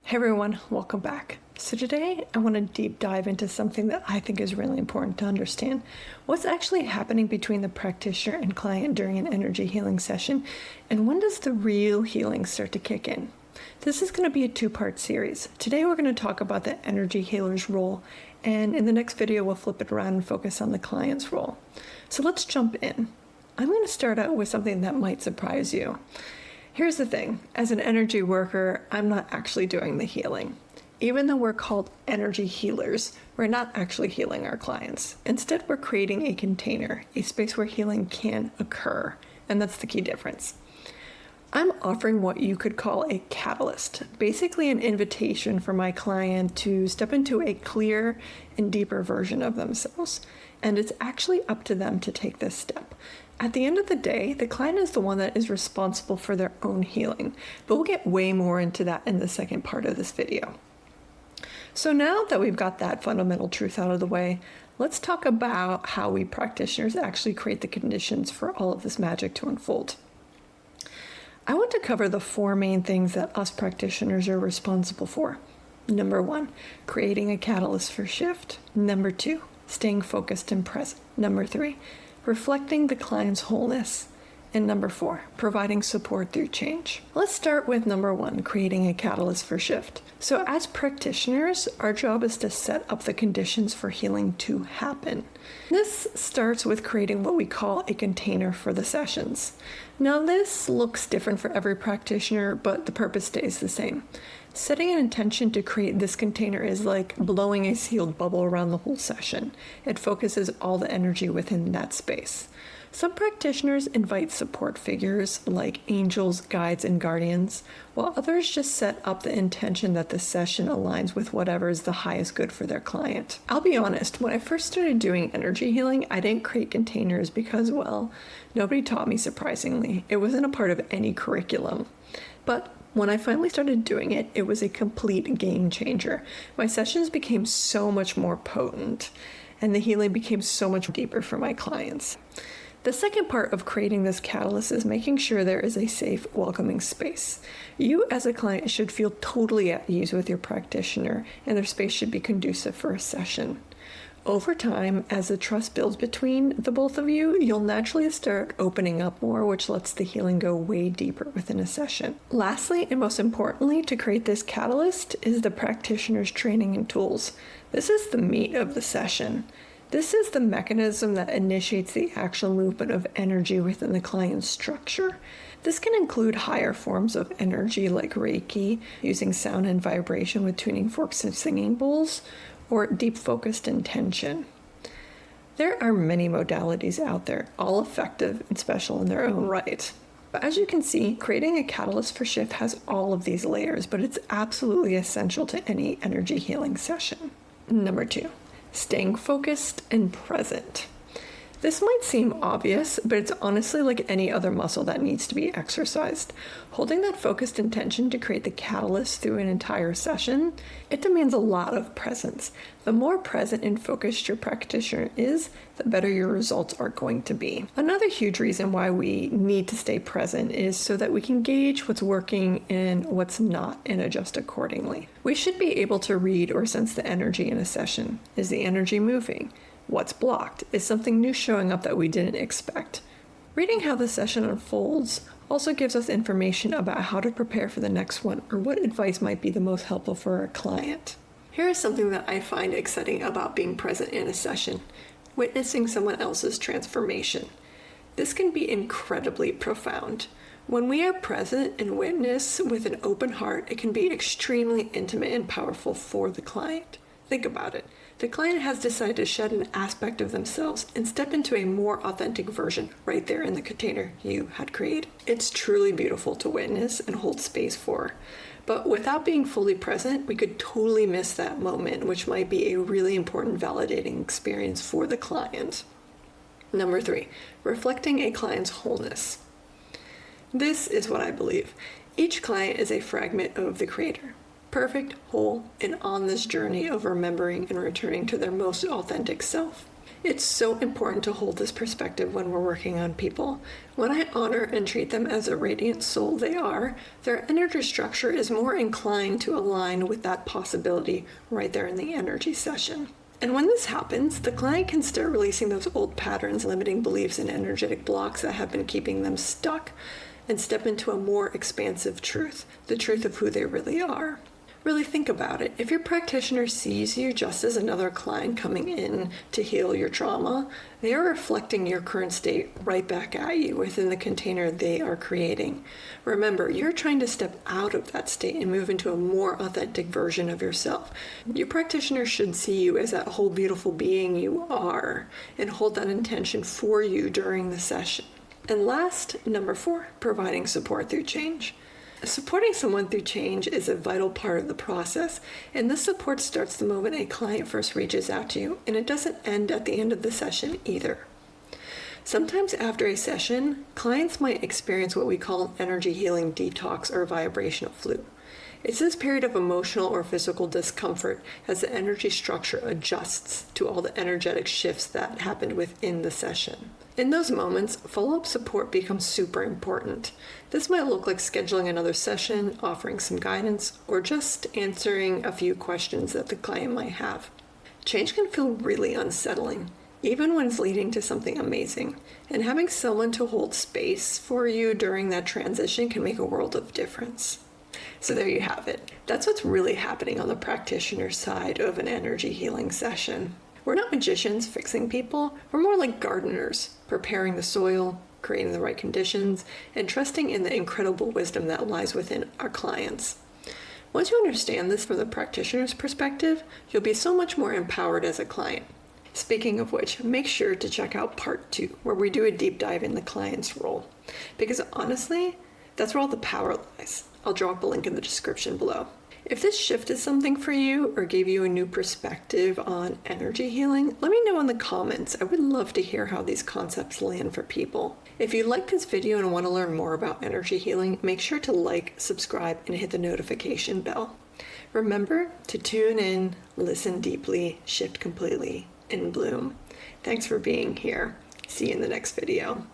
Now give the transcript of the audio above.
Hey everyone, welcome back. So today I want to deep dive into something that I think is really important to understand. What's actually happening between the practitioner and client during an energy healing session, and when does the real healing start to kick in? This is going to be a two-part series. Today we're going to talk about the energy healer's role, and in the next video we'll flip it around and focus on the client's role. So let's jump in. I'm going to start out with something that might surprise you. Here's the thing, as an energy worker, I'm not actually doing the healing. Even though we're called energy healers, we're not actually healing our clients. Instead, we're creating a container, a space where healing can occur, and that's the key difference. I'm offering what you could call a catalyst, basically an invitation for my client to step into a clear and deeper version of themselves, and it's actually up to them to take this step. At the end of the day, the client is the one that is responsible for their own healing, but we'll get way more into that in the second part of this video. So now that we've got that fundamental truth out of the way, let's talk about how we practitioners actually create the conditions for all of this magic to unfold. I want to cover the four main things that us practitioners are responsible for. Number 1, creating a catalyst for shift. Number 2, staying focused and present. Number 3, reflecting the client's wholeness. And number 4, providing support through change. Let's start with number 1, creating a catalyst for shift. So as practitioners, our job is to set up the conditions for healing to happen. This starts with creating what we call a container for the sessions. Now this looks different for every practitioner, but the purpose stays the same. Setting an intention to create this container is like blowing a sealed bubble around the whole session. It focuses all the energy within that space. Some practitioners invite support figures like angels, guides, and guardians, while others just set up the intention that the session aligns with whatever is the highest good for their client. I'll be honest, when I first started doing energy healing, I didn't create containers because, well, nobody taught me, surprisingly. It wasn't a part of any curriculum. But when I finally started doing it, it was a complete game changer. My sessions became so much more potent, and the healing became so much deeper for my clients. The second part of creating this catalyst is making sure there is a safe, welcoming space. You as a client should feel totally at ease with your practitioner, and their space should be conducive for a session. Over time, as the trust builds between the both of you, you'll naturally start opening up more, which lets the healing go way deeper within a session. Lastly, and most importantly, to create this catalyst is the practitioner's training and tools. This is the meat of the session. This is the mechanism that initiates the actual movement of energy within the client's structure. This can include higher forms of energy like Reiki, using sound and vibration with tuning forks and singing bowls, or deep focused intention. There are many modalities out there, all effective and special in their own right. But as you can see, creating a catalyst for shift has all of these layers, but it's absolutely essential to any energy healing session. Number 2. Staying focused and present. This might seem obvious, but it's honestly like any other muscle that needs to be exercised. Holding that focused intention to create the catalyst through an entire session, it demands a lot of presence. The more present and focused your practitioner is, the better your results are going to be. Another huge reason why we need to stay present is so that we can gauge what's working and what's not and adjust accordingly. We should be able to read or sense the energy in a session. Is the energy moving? What's blocked? Is something new showing up that we didn't expect? Reading how the session unfolds also gives us information about how to prepare for the next one or what advice might be the most helpful for our client. Here is something that I find exciting about being present in a session: witnessing someone else's transformation. This can be incredibly profound. When we are present and witness with an open heart, it can be extremely intimate and powerful for the client. Think about it. The client has decided to shed an aspect of themselves and step into a more authentic version right there in the container you had created. It's truly beautiful to witness and hold space for. But without being fully present, we could totally miss that moment, which might be a really important validating experience for the client. Number 3, reflecting a client's wholeness. This is what I believe. Each client is a fragment of the creator. Perfect, whole, and on this journey of remembering and returning to their most authentic self. It's so important to hold this perspective when we're working on people. When I honor and treat them as a radiant soul they are, their energy structure is more inclined to align with that possibility right there in the energy session. And when this happens, the client can start releasing those old patterns, limiting beliefs, and energetic blocks that have been keeping them stuck, and step into a more expansive truth, the truth of who they really are. Really think about it. If your practitioner sees you just as another client coming in to heal your trauma, they are reflecting your current state right back at you within the container they are creating. Remember, you're trying to step out of that state and move into a more authentic version of yourself. Your practitioner should see you as that whole beautiful being you are and hold that intention for you during the session. And last, number 4, providing support through change. Supporting someone through change is a vital part of the process, and this support starts the moment a client first reaches out to you, and it doesn't end at the end of the session either. Sometimes after a session, clients might experience what we call an energy healing detox or vibrational flu. It's this period of emotional or physical discomfort as the energy structure adjusts to all the energetic shifts that happened within the session. In those moments, follow-up support becomes super important. This might look like scheduling another session, offering some guidance, or just answering a few questions that the client might have. Change can feel really unsettling, even when it's leading to something amazing, and having someone to hold space for you during that transition can make a world of difference. So there you have it. That's what's really happening on the practitioner side of an energy healing session. We're not magicians fixing people. We're more like gardeners, preparing the soil, creating the right conditions, and trusting in the incredible wisdom that lies within our clients. Once you understand this from the practitioner's perspective, you'll be so much more empowered as a client. Speaking of which, make sure to check out part 2, where we do a deep dive in the client's role. Because honestly, that's where all the power lies. I'll drop a link in the description below. If this shifted something for you or gave you a new perspective on energy healing, let me know in the comments. I would love to hear how these concepts land for people. If you liked this video and want to learn more about energy healing, make sure to like, subscribe, and hit the notification bell. Remember to tune in, listen deeply, shift completely, and bloom. Thanks for being here. See you in the next video.